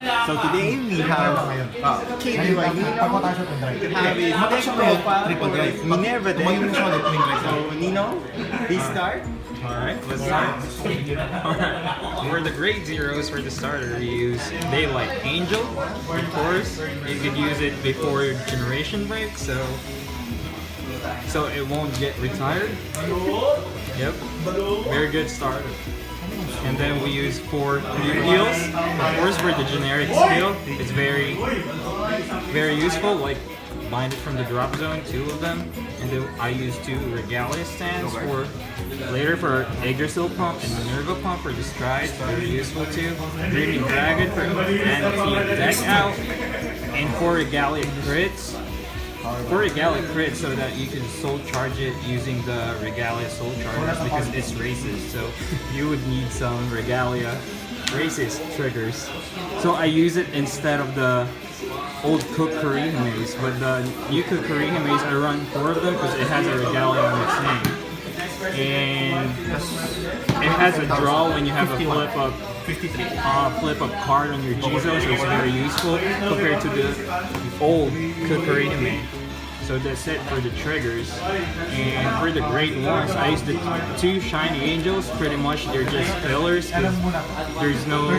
So today we have KBYD, have a deck profile, Minerva deck. So Nino, please start. Alright, let's start. Alright, for the grade zeros for the starter, we use Daylight Angel. Of course, you could use it before generation break, so it won't get retired. Yep, very good starter. And then we use 4 heals. Of course, for the generic skill, it's very useful. Like bind it from the drop zone, 2 of them, and then I use 2 Regalia stands for later for Yggdrasil pump and Minerva pump for the strides. Very useful too. Dreaming Dragon for anti deck out, and 4 Regalia crits. 4 Regalia crits so that you can soul charge it using the Regalia soul chargers because it's races. So you would need some Regalia races triggers. So I use it instead of the old Cook Kurihimes, but the new Cook Kurihimes I run 4 of them because it has a Regalia on its name. And it has a draw when you have a flip up card on your Jizo, so it's very useful compared to the old Cook Kurihime. So that's it for the triggers. And for the great ones, I use the 2 shiny angels. Pretty much they're just fillers because there's no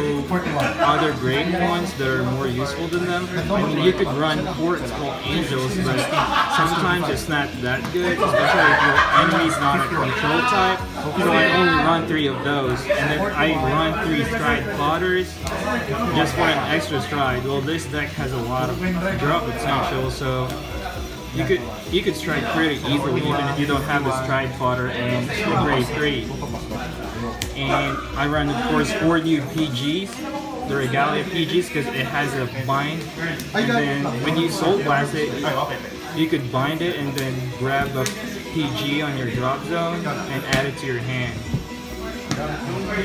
other great ones that are more useful than them. I mean, you could run 4 small angels, but sometimes it's not that good, especially if your enemy's not a control type. So I only run 3 of those, and then I run 3 stride plotters just for an extra stride. Well, this deck has a lot of drop potential, so you could strike pretty easily even if you don't have a stride fodder and the grade 3. And I run of course 4 new PGs, the Regalia PGs, because it has a bind, and then when you soul blast it, you could bind it and then grab a PG on your drop zone and add it to your hand.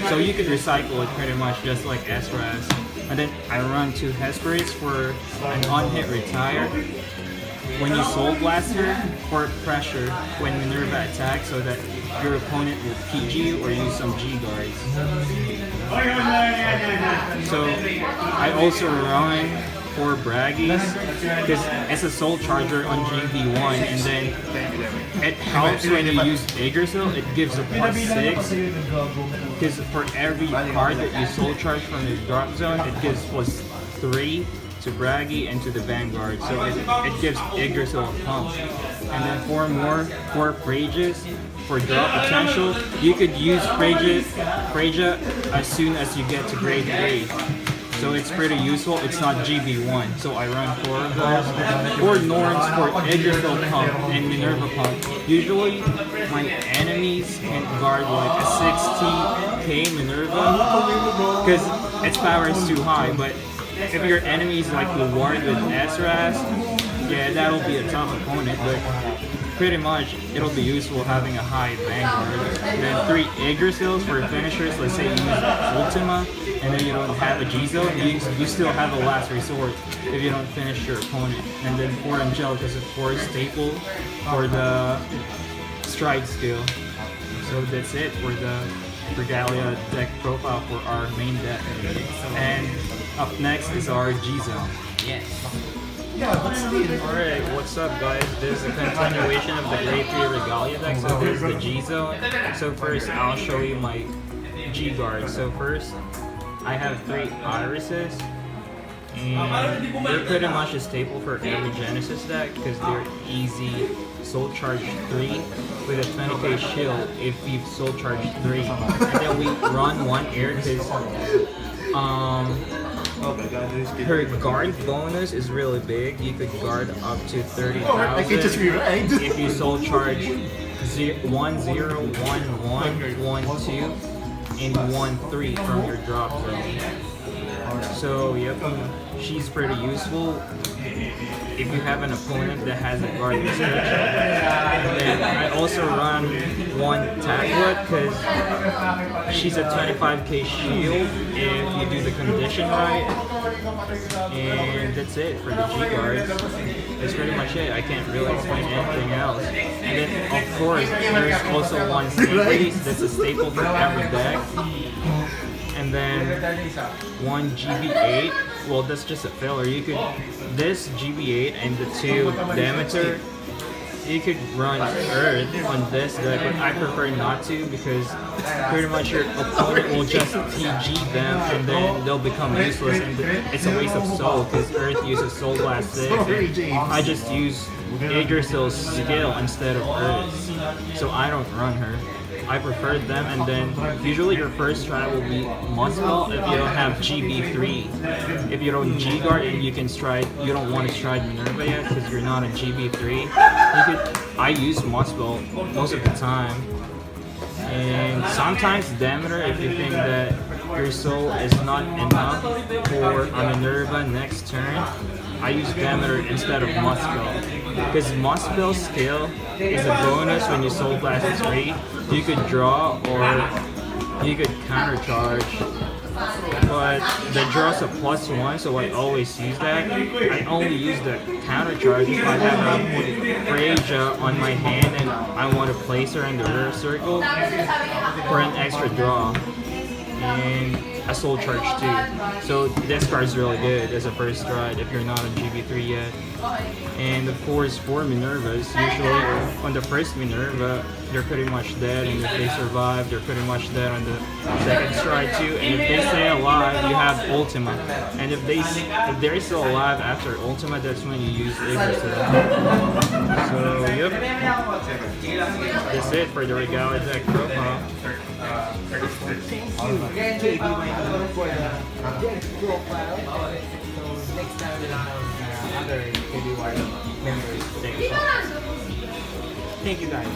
So you could recycle it pretty much just like SRAS. And then I run 2 Hesperids for an on-hit retire. When you soul blast her, for pressure when Minerva attacks so that your opponent will PG or use some G guards. So I also run 4 Braggies because it's a soul charger on GB1, and then it helps when you use Yggdrasil, it gives a +6 because for every card that you soul charge from the drop zone, it gives +3 to Braggy and to the Vanguard, so it gives Yggdrasil a pump. And then 4 Phrases for drop potential. You could use Phrasia as soon as you get to grade 3. So it's pretty useful. It's not GB1, so I run 4 of those. 4 Norns for Yggdrasil pump and Minerva pump. Usually my enemies can guard like a 60k Minerva because its power is too high, but if your enemy is like the ward with SRAS, yeah, that'll be a tough opponent, but pretty much it'll be useful having a high Vanguard. And then 3 Yggdrasils for finishers. Let's say you use Ultima and then you don't have a Jizo, you still have a last resort if you don't finish your opponent. And then 4 Angelicas, of course, staple for the stride skill. So that's it for the Regalia deck profile for our main deck. And up next is our G-Zone. Yes. Alright, what's up guys? This is a continuation of the grade 3 Regalia deck, so this is the G-Zone. So first, I'll show you my G-Guards. So first, I have 3 Irises, and they're pretty much a staple for every Genesis deck because they're easy soul charge 3 with a 20k shield if you soul charge 3. And then we run 1 air because her guard bonus is really big. You could guard up to 30,000 if you soul charge 1, 0, 1, 1, 1, 2, and 1, 3 from your drop zone. So yep, she's pretty useful if you have an opponent that has a guard restriction. And then I also run 1 Tagwood because she's a 25k shield if you do the condition right. And that's it for the G-Guards. That's pretty much it. I can't really explain anything else. And then of course there's also 1 Snake that's a staple for every deck. And and then one GB8. Well, that's just a filler. You could this GB8 and the 2 Demeter. You could run Earth on this deck, but I prefer not to because pretty much your opponent will just TG them and then they'll become useless, and it's a waste of soul because Earth uses Soul Blast 6. I just use Yggdrasil's skill instead of Earth, so I don't run her. I prefer them, and then usually your first try will be Muspel if you don't have GB3. If you don't G-Guard and you don't want to stride Minerva yet because you're not a GB3, I use Muspel most of the time. And sometimes Demeter if you think that your soul is not enough for a Minerva next turn. I use Demeter instead of Muspel because Muspel's skill is a bonus when you Soul Blast 3. You could draw or you could counter charge, but the draw's a +1, so I always use that. I only use the counter charge if I have a Freya on my hand and I want to place her in the rear circle for an extra draw and a soul charge too. So this card's really good as a first stride if you're not on GB3 yet. And of course for Minervas, usually on the first Minerva, they're pretty much dead, and if they survive, they're pretty much dead on the second stride too. And if they stay alive, you have Ultima. And if they're still alive after Ultima, that's when you use Yggdrasil. So yep, that's it for the Regalia deck profile. Thank you, KB, for the deck profile. So next time we'll have other KBY members. Thank you guys.